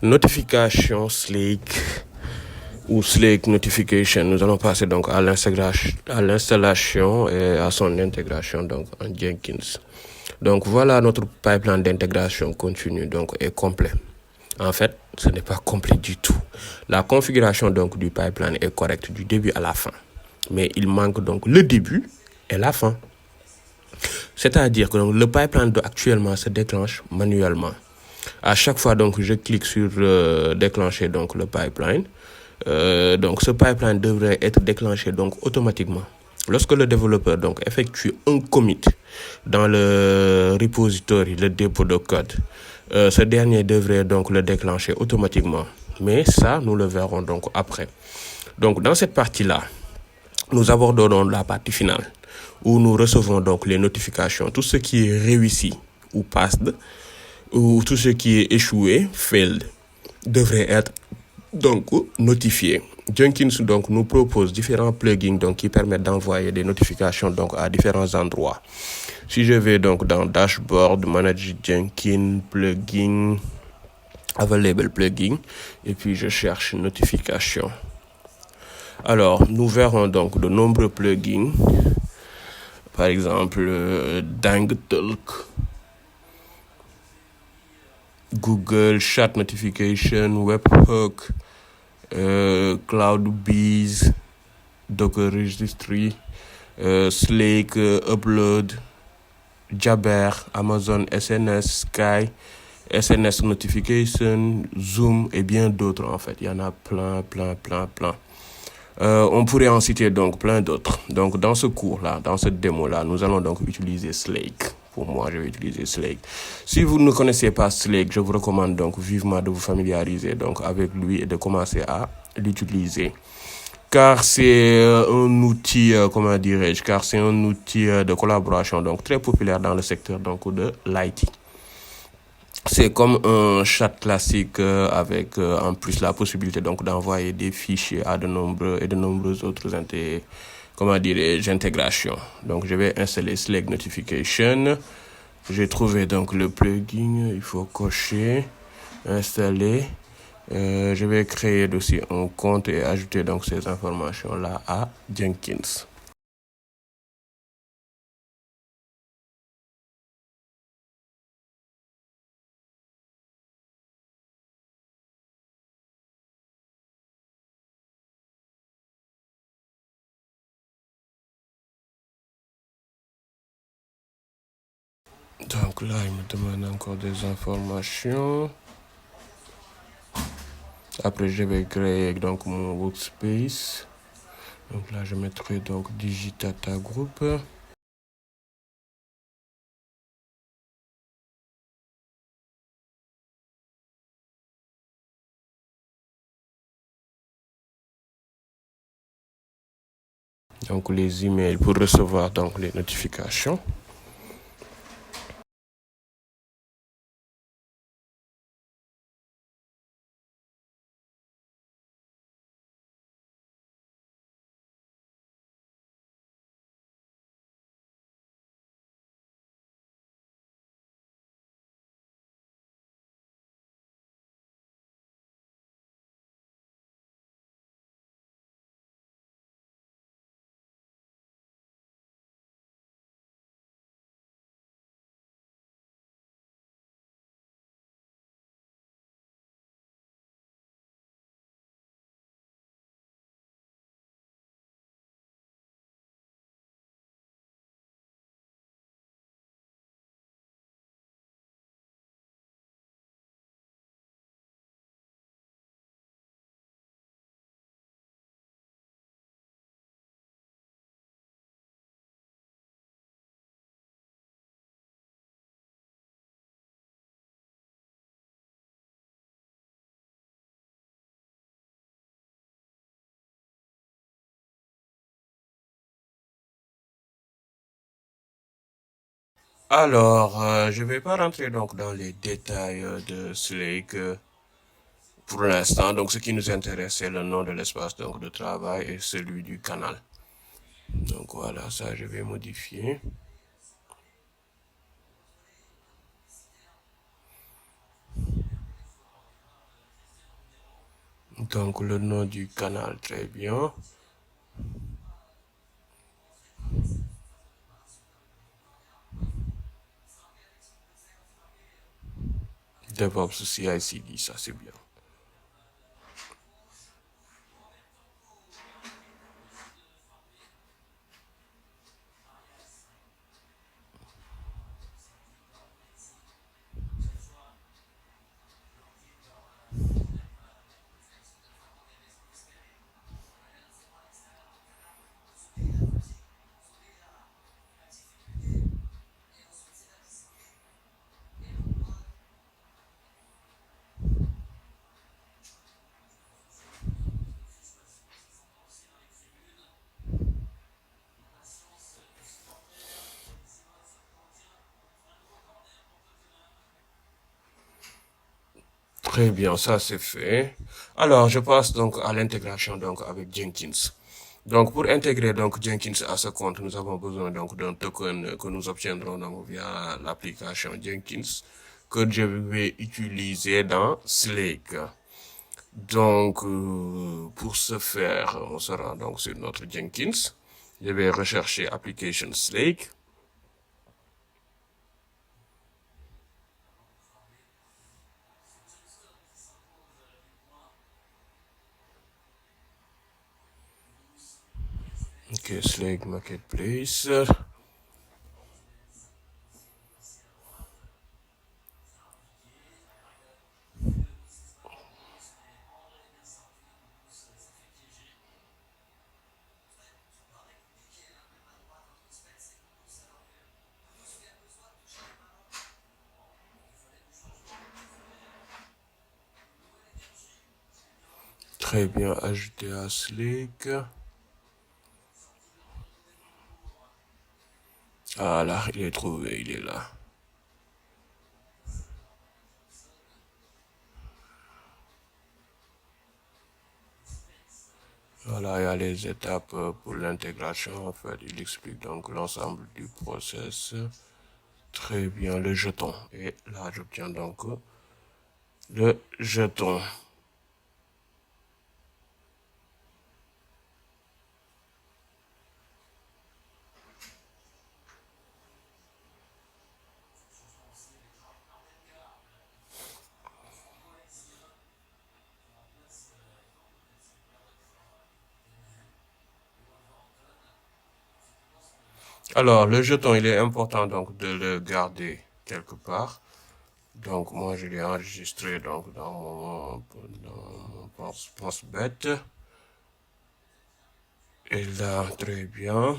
Notification Slake ou Slake Notification. Nous allons passer donc à l'installation et à son intégration donc en Jenkins. Donc voilà, notre pipeline d'intégration continue donc est complet. En fait, ce n'est pas complet du tout. La configuration donc du pipeline est correcte du début à la fin. Mais il manque donc le début et la fin. C'est-à-dire que donc, le pipeline actuellement se déclenche manuellement. À chaque fois donc je clique sur déclencher donc le pipeline, donc ce pipeline devrait être déclenché donc automatiquement. Lorsque le développeur donc effectue un commit dans le repository, le dépôt de code, ce dernier devrait donc le déclencher automatiquement. Mais ça, nous le verrons donc après. Donc dans cette partie-là, nous abordons la partie finale où nous recevons donc les notifications, tout ce qui est réussi ou passed, ou tout ce qui est échoué, failed, devrait être donc notifié. Jenkins donc nous propose différents plugins donc qui permettent d'envoyer des notifications donc à différents endroits. Si je vais donc dans Dashboard, Manage Jenkins, Plugin, Available Plugin, et puis je cherche notification. Alors, nous verrons donc de nombreux plugins, par exemple DangTalk, Google Chat Notification, Webhook, CloudBees, Docker Registry, Slake, Upload, Jabber, Amazon SNS, Sky, SNS Notification, Zoom et bien d'autres en fait. Il y en a plein. On pourrait en citer donc plein d'autres. Donc dans ce cours-là, dans cette démo-là, nous allons donc utiliser Slake. Pour moi, je vais utiliser Slake. Si vous ne connaissez pas Slake, je vous recommande donc vivement de vous familiariser donc avec lui et de commencer à l'utiliser. Car c'est un outil, car c'est un outil de collaboration donc très populaire dans le secteur donc de l'IT. C'est comme un chat classique avec en plus la possibilité donc d'envoyer des fichiers à de nombreuses autres intégrations. Donc je vais installer Slack Notification. J'ai trouvé donc le plugin, il faut cocher, installer. Je vais créer aussi un compte et ajouter donc ces informations là à Jenkins. Donc là, il me demande encore des informations. Après, je vais créer donc mon workspace. Donc là, je mettrai donc Digitata Group. Donc les emails pour recevoir donc les notifications. Alors, je ne vais pas rentrer donc dans les détails de Slake pour l'instant. Donc, ce qui nous intéresse, c'est le nom de l'espace donc de travail et celui du canal. Donc voilà, ça je vais modifier. Donc le nom du canal, très bien. DevOps CI/CD, ça c'est bien. Très bien, ça c'est fait. Alors, je passe donc à l'intégration donc avec Jenkins. Donc, pour intégrer donc Jenkins à ce compte, nous avons besoin donc d'un token que nous obtiendrons donc via l'application Jenkins que je vais utiliser dans Slake. Donc, pour ce faire, on sera donc sur notre Jenkins. Je vais rechercher Application Slake. Ok, Slake Marketplace. Très bien, ajouter à Slake. Voilà, il est trouvé, il est là. Voilà, il y a les étapes pour l'intégration. En fait, il explique donc l'ensemble du process. Très bien, le jeton. Et là, j'obtiens donc le jeton. Alors, le jeton, il est important donc de le garder quelque part. Donc, moi, je l'ai enregistré donc dans mon pense-bête. Et là, très bien.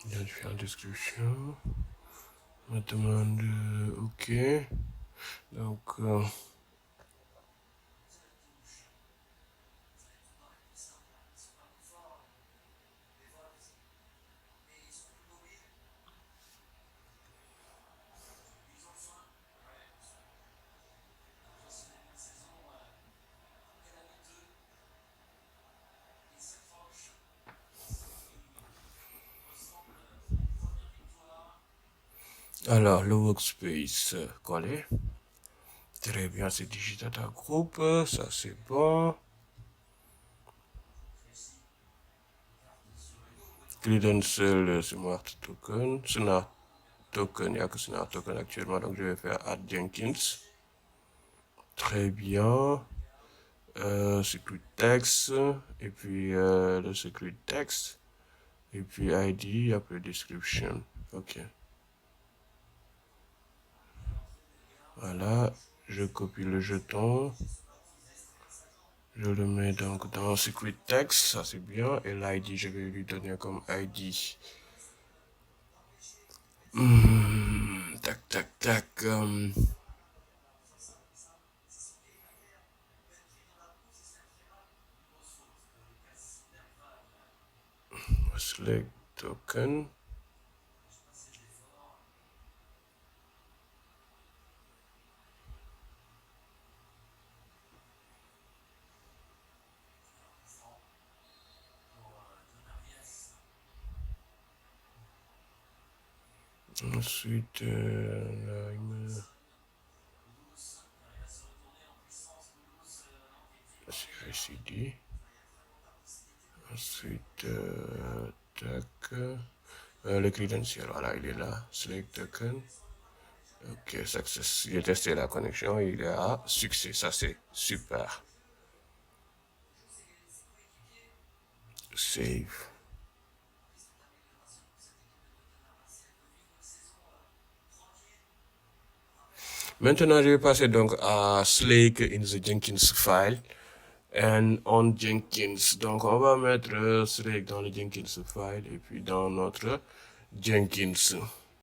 Identifier en description. Me demande OK. Donc, alors, le workspace collé. Très bien, c'est Digidata Group. Ça, c'est bon. Credential, Smart Token. Smart Token, il n'y a que Smart Token actuellement. Donc, je vais faire Add Jenkins. Très bien. Secret Text. Et puis, le Secret Text. Et puis, ID, après Description. OK. Voilà. Je copie le jeton. Je le mets donc dans Secret Text, ça c'est bien. Et l'ID, je vais lui donner comme ID. tac, tac. Select token. Ensuite, là, il me... CICD. Ensuite, tac. Le credential, voilà, il est là. Select token. Ok, success. J'ai testé la connexion, il est à succès. Ça, c'est super. Save. Maintenant, je vais passer donc à Slake in the Jenkins file. And on Jenkins. Donc, on va mettre Slake dans le Jenkins file et puis dans notre Jenkins.